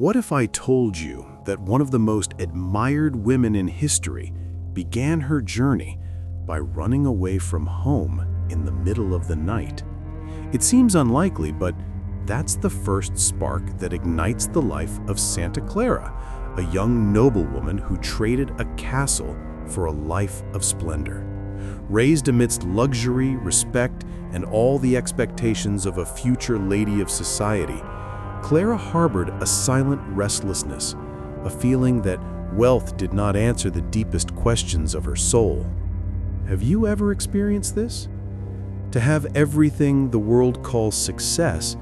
What if I told you that one of the most admired women in history began her journey by running away from home in the middle of the night? It seems unlikely, but that's the first spark that ignites the life of Santa Clara, a young noblewoman who traded a castle for a life of splendor. Raised amidst luxury, respect, and all the expectations of a future lady of society, Clara harbored a silent restlessness, a feeling that wealth did not answer the deepest questions of her soul. Have you ever experienced this? To have everything the world calls success,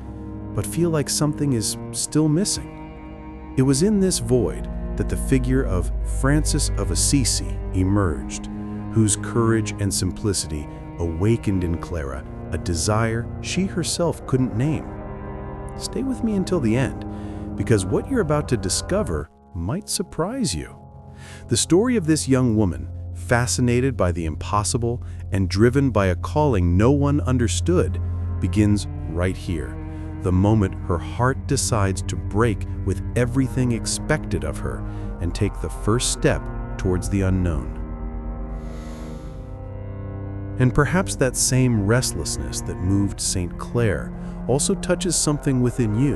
but feel like something is still missing? It was in this void that the figure of Francis of Assisi emerged, whose courage and simplicity awakened in Clara a desire she herself couldn't name. Stay with me until the end, because what you're about to discover might surprise you. The story of this young woman, fascinated by the impossible and driven by a calling no one understood, begins right here, the moment her heart decides to break with everything expected of her and take the first step towards the unknown. And perhaps that same restlessness that moved St. Clare also touches something within you,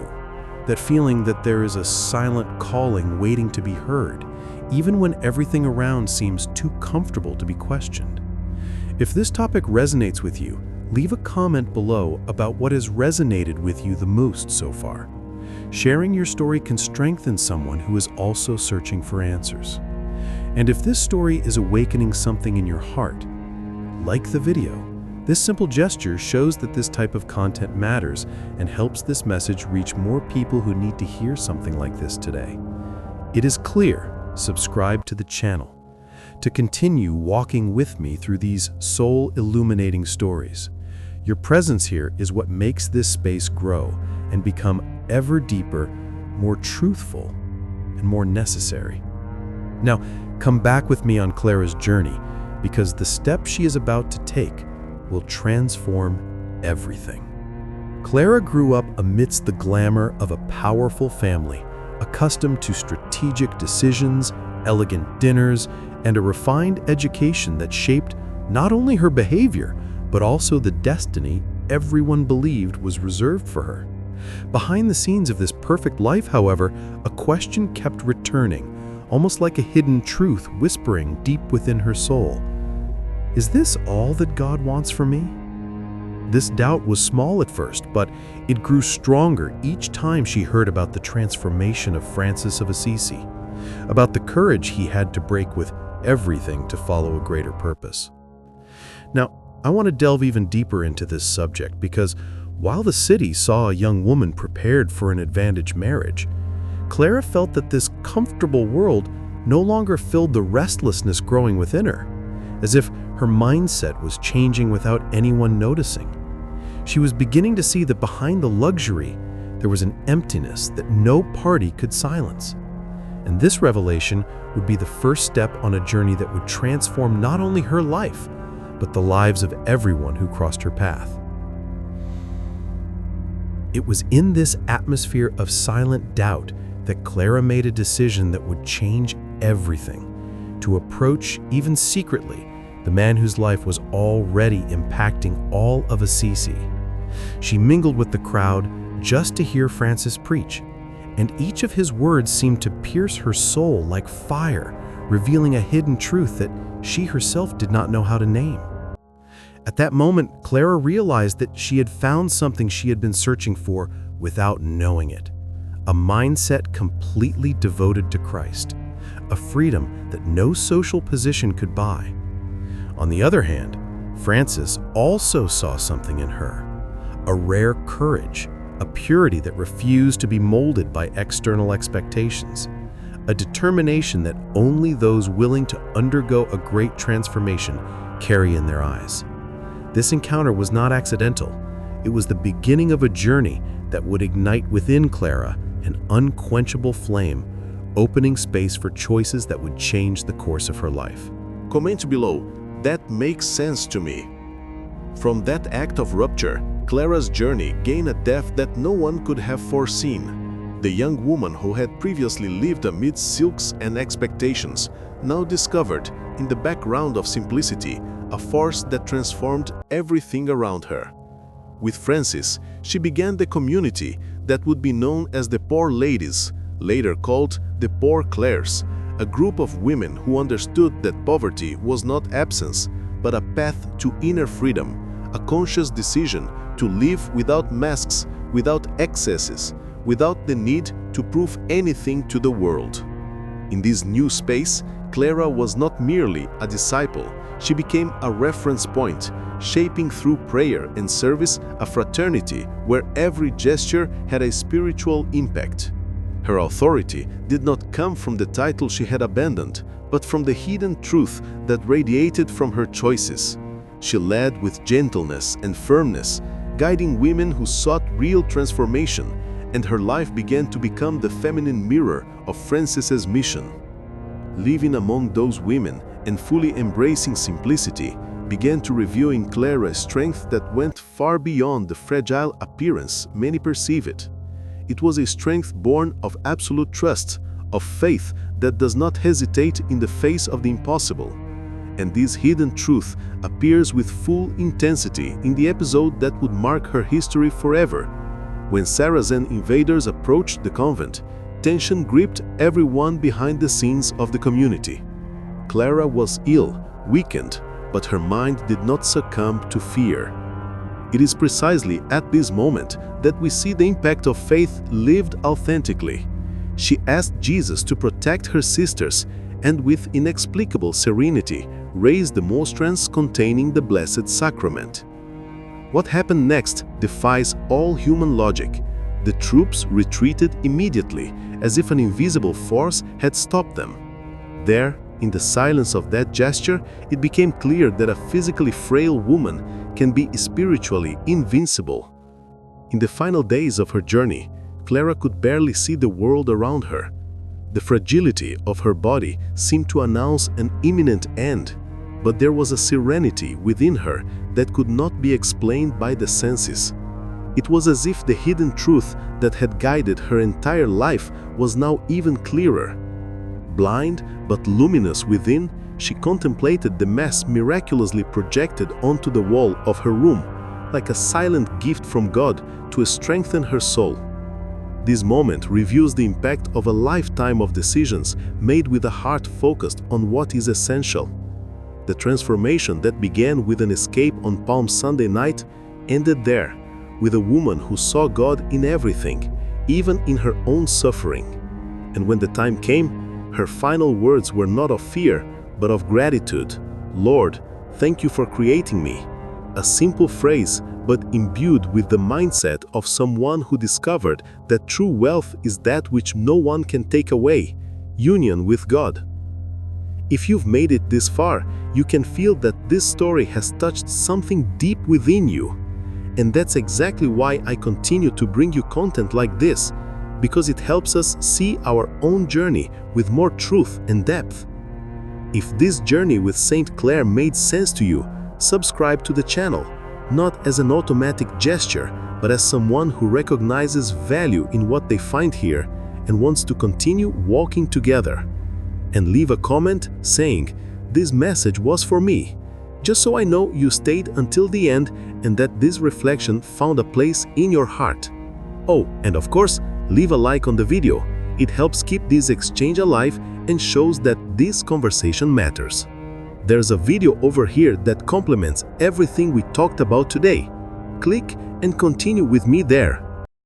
that feeling that there is a silent calling waiting to be heard, even when everything around seems too comfortable to be questioned. If this topic resonates with you, leave a comment below about what has resonated with you the most so far. Sharing your story can strengthen someone who is also searching for answers. And if this story is awakening something in your heart, like the video. This simple gesture shows that this type of content matters and helps this message reach more people who need to hear something like this today. It is clear, subscribe to the channel to continue walking with me through these soul-illuminating stories. Your presence here is what makes this space grow and become ever deeper, more truthful, and more necessary. Now, come back with me on Clara's journey, because the step she is about to take will transform everything. Clara grew up amidst the glamour of a powerful family, accustomed to strategic decisions, elegant dinners, and a refined education that shaped not only her behavior, but also the destiny everyone believed was reserved for her. Behind the scenes of this perfect life, however, a question kept returning, almost like a hidden truth whispering deep within her soul. Is this all that God wants for me? This doubt was small at first, but it grew stronger each time she heard about the transformation of Francis of Assisi, about the courage he had to break with everything to follow a greater purpose. Now, I want to delve even deeper into this subject because while the city saw a young woman prepared for an advantage marriage, Clara felt that this comfortable world no longer filled the restlessness growing within her, as if her mindset was changing without anyone noticing. She was beginning to see that behind the luxury, there was an emptiness that no party could silence. And this revelation would be the first step on a journey that would transform not only her life, but the lives of everyone who crossed her path. It was in this atmosphere of silent doubt that Clara made a decision that would change everything, to approach, even secretly, the man whose life was already impacting all of Assisi. She mingled with the crowd just to hear Francis preach, and each of his words seemed to pierce her soul like fire, revealing a hidden truth that she herself did not know how to name. At that moment, Clara realized that she had found something she had been searching for without knowing it, a mindset completely devoted to Christ, a freedom that no social position could buy. On the other hand, Francis also saw something in her, a rare courage, a purity that refused to be molded by external expectations, a determination that only those willing to undergo a great transformation carry in their eyes. This encounter was not accidental. It was the beginning of a journey that would ignite within Clara an unquenchable flame, opening space for choices that would change the course of her life. Comment below. That makes sense to me. From that act of rupture, Clara's journey gained a depth that no one could have foreseen. The young woman who had previously lived amid silks and expectations now discovered, in the background of simplicity, a force that transformed everything around her. With Francis, she began the community that would be known as the Poor Ladies, later called the Poor Clares, a group of women who understood that poverty was not absence, but a path to inner freedom, a conscious decision to live without masks, without excesses, without the need to prove anything to the world. In this new space, Clara was not merely a disciple, she became a reference point, shaping through prayer and service a fraternity where every gesture had a spiritual impact. Her authority did not come from the title she had abandoned, but from the hidden truth that radiated from her choices. She led with gentleness and firmness, guiding women who sought real transformation, and her life began to become the feminine mirror of Francis's mission. Living among those women and fully embracing simplicity began to reveal in Clara a strength that went far beyond the fragile appearance many perceive it. It was a strength born of absolute trust, of faith that does not hesitate in the face of the impossible. And this hidden truth appears with full intensity in the episode that would mark her history forever. When Saracen invaders approached the convent, tension gripped everyone behind the scenes of the community. Clara was ill, weakened, but her mind did not succumb to fear. It is precisely at this moment that we see the impact of faith lived authentically. She asked Jesus to protect her sisters and with inexplicable serenity raised the monstrance containing the Blessed Sacrament. What happened next defies all human logic. The troops retreated immediately, as if an invisible force had stopped them. There, in the silence of that gesture, it became clear that a physically frail woman can be spiritually invincible. In the final days of her journey, Clara could barely see the world around her. The fragility of her body seemed to announce an imminent end, but there was a serenity within her that could not be explained by the senses. It was as if the hidden truth that had guided her entire life was now even clearer. Blind but luminous within, she contemplated the Mass miraculously projected onto the wall of her room, like a silent gift from God to strengthen her soul. This moment reveals the impact of a lifetime of decisions made with a heart focused on what is essential. The transformation that began with an escape on Palm Sunday night ended there, with a woman who saw God in everything, even in her own suffering. And when the time came, her final words were not of fear, but of gratitude. "Lord, thank you for creating me." A simple phrase, but imbued with the mindset of someone who discovered that true wealth is that which no one can take away, union with God. If you've made it this far, you can feel that this story has touched something deep within you. And that's exactly why I continue to bring you content like this, because it helps us see our own journey with more truth and depth. If this journey with St. Clare made sense to you, subscribe to the channel, not as an automatic gesture, but as someone who recognizes value in what they find here and wants to continue walking together. And leave a comment saying, "This message was for me," just so I know you stayed until the end and that this reflection found a place in your heart. Oh, and of course, leave a like on the video. It helps keep this exchange alive and shows that this conversation matters. There's a video over here that complements everything we talked about today. Click and continue with me there.